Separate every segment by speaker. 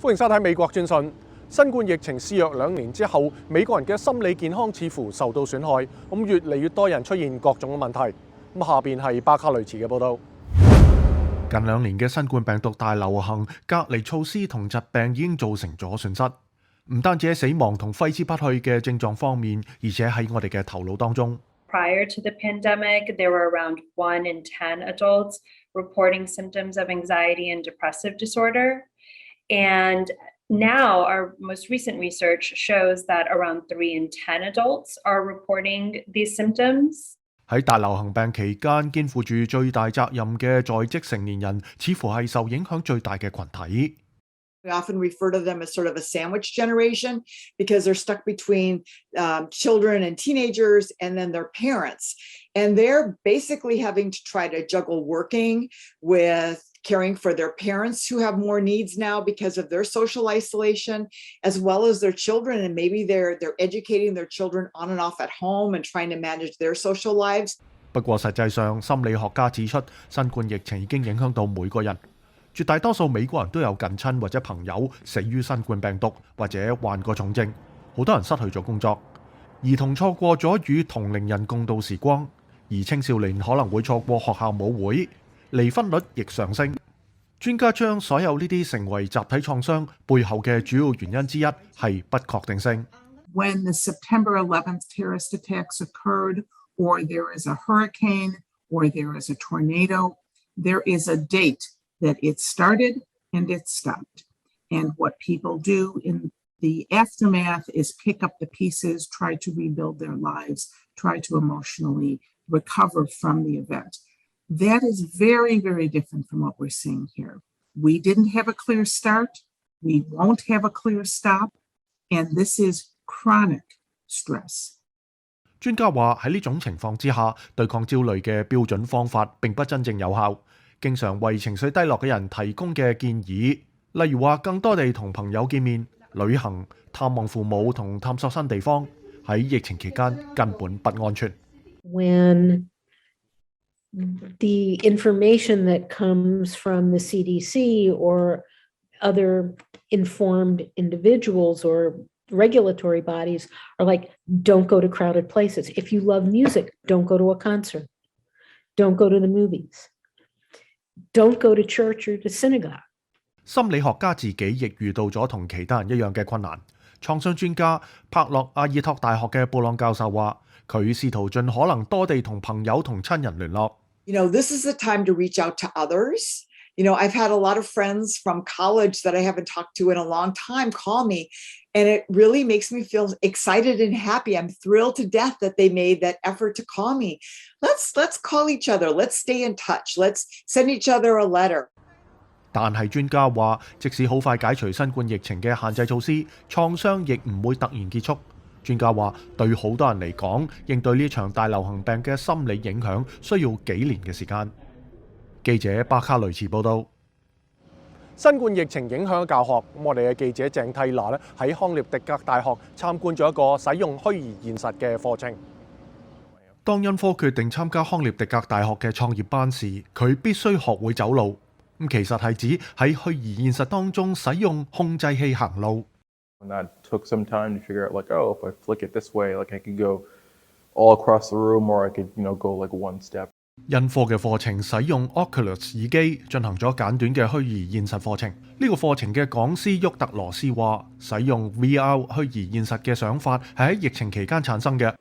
Speaker 1: 歡迎收睇美國專訊。新冠疫情肆虐2年之後，美國人嘅心理健康似乎受到損害，越嚟越多人出現各種問題。下邊係巴卡雷茨嘅報導。
Speaker 2: 近2年嘅新冠病毒大流行，隔離措施同疾病已經造成咗損失，唔單止喺死亡同揮之不去嘅症狀方面，而且喺我哋嘅頭腦當中。
Speaker 3: Prior to the pandemic, there were around 1 in 10 adults reporting symptoms of anxiety and depressive disorder. And now our most recent research shows that around 3 in 10 adults are reporting these symptoms.
Speaker 2: 喺大流行病期間，肩負住最大責任嘅在職成年人，似乎係受影響最大嘅群體。
Speaker 4: We often refer to them as sort of a sandwich generation because they're stuck between children and teenagers and then their parents. And they're basically having to try to juggle working with caring for their parents who have more needs now because of their social isolation, as well as their children. And maybe they're educating their children on and off at home and trying to manage their social lives.
Speaker 2: 不過實際上，心理學家指出，新冠疫情已經影響到每個人。絕大多數美國人都有近親或者朋友死於新冠病毒，或者患過重症。好多人失去咗工作，兒童錯過咗與同齡人共度時光，而青少年可能會錯過學校舞會，離婚率亦上升。專家將所有呢啲成為集體創傷背後嘅主要原因之一係不確定性。
Speaker 5: When the September 11th terrorist attacks occurred, or there is a hurricane, or there is a tornado, there is a date that it started and it stopped. And what people do in the aftermath is pick up the pieces, try to rebuild their lives, try to emotionally recover from the event. That is very, very different from what we're seeing here. We didn't have a clear start. We won't have a clear stop. And this is chronic stress.
Speaker 2: 專家話喺呢種情況之下，對抗焦慮嘅標準方法並不真正有效。經常為情緒低落嘅人提供嘅建議，例如話更多地同朋友見面、旅行、探望父母同探索新地方，喺疫情期間根本不安全。
Speaker 6: When the information that comes from the CDC or other informed individuals or regulatory bodies are like, don't go to crowded places. If you love music, don't go to a concert. Don't go to the movies.Don't go to church or to synagogue.
Speaker 2: 心理學家自己亦遇到咗同其他人一樣嘅困難。創傷專家帕洛阿爾托大學嘅布朗教授話，佢試圖盡可能多地同朋友同親人聯絡。
Speaker 4: This is the time to reach out to others. I've had a lot of friends from college that I haven't talked to in a long time call me, and it really makes me feel excited and happy. I'm thrilled to death that they made that effort to call me. Let's call each other. Let's stay in touch. Let's send each other a letter.
Speaker 2: 但係專家話，即使好快解除新冠疫情嘅限制措施，創傷亦唔會突然結束。專家話，對好多人嚟講，應對呢場大流行病嘅心理影響需要幾年嘅時間。記者巴卡雷茨報導。
Speaker 1: 新冠疫情影響教學，我哋嘅記者鄭蒂娜喺康涅狄格大學參觀咗一個使用虛擬現實嘅課程。
Speaker 2: 當恩科決定參加康涅狄格大學嘅創業班時，佢必須學會走路。其實係指喺虛擬現實當中使用控制器行路。
Speaker 7: That took some time to figure out, if I flick it this way, I could go all across the room, or I could, go one step.
Speaker 2: 恩科嘅課程使用 Oculus 耳機進行咗簡短嘅虛擬現實課程。呢個課程嘅講師沃特羅斯話，使用 VR 虛擬現實嘅想法係喺疫情期間產生嘅。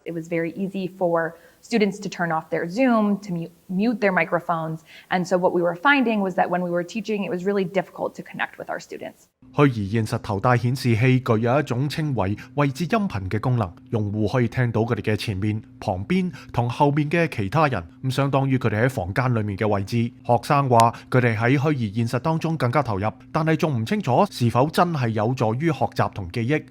Speaker 8: It was very easy for students to turn off their Zoom, to mute their microphones. And so what we were finding was that when we were teaching, it was really difficult to connect with our students.
Speaker 2: 虛擬現實頭戴顯示器具有一種稱為位置音頻嘅功能，用戶可以聽到佢哋嘅前面、旁邊同後面嘅其他人，相當於佢哋喺房間裡面嘅位置。學生話佢哋喺虛擬現實當中更加投入，但係仲唔清楚是否真係有助於學習同記憶。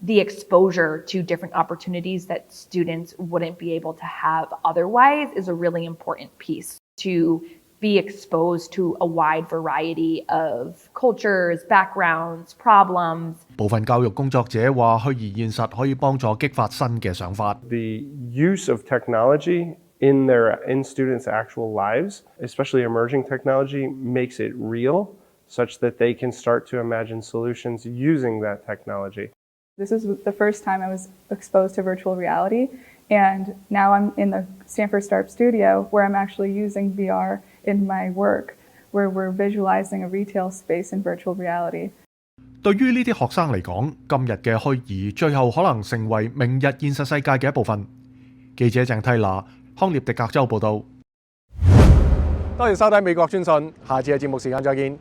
Speaker 8: The exposure to different opportunities that students wouldn't be able to have otherwise is a really important piece to be exposed to a wide variety of cultures, backgrounds, problems.
Speaker 2: 部分教育工作者話，虛擬現實可以幫助激發新嘅想法。
Speaker 9: The use of technology in students' actual lives, especially emerging technology, makes it real, such that they can start to imagine solutions using that technology.
Speaker 10: This is the first time I was exposed to virtual reality, and now I'm in the Stanford Startup Studio where I'm actually using VR in my work, where we're visualizing a retail space in virtual reality.
Speaker 2: 對於呢啲學生嚟講，今日嘅虛擬最後可能成為明日現實世界嘅一部分。記者鄭蒂娜，康涅狄格州報導。
Speaker 1: 多謝收睇美國專訊，下次嘅節目時間再見。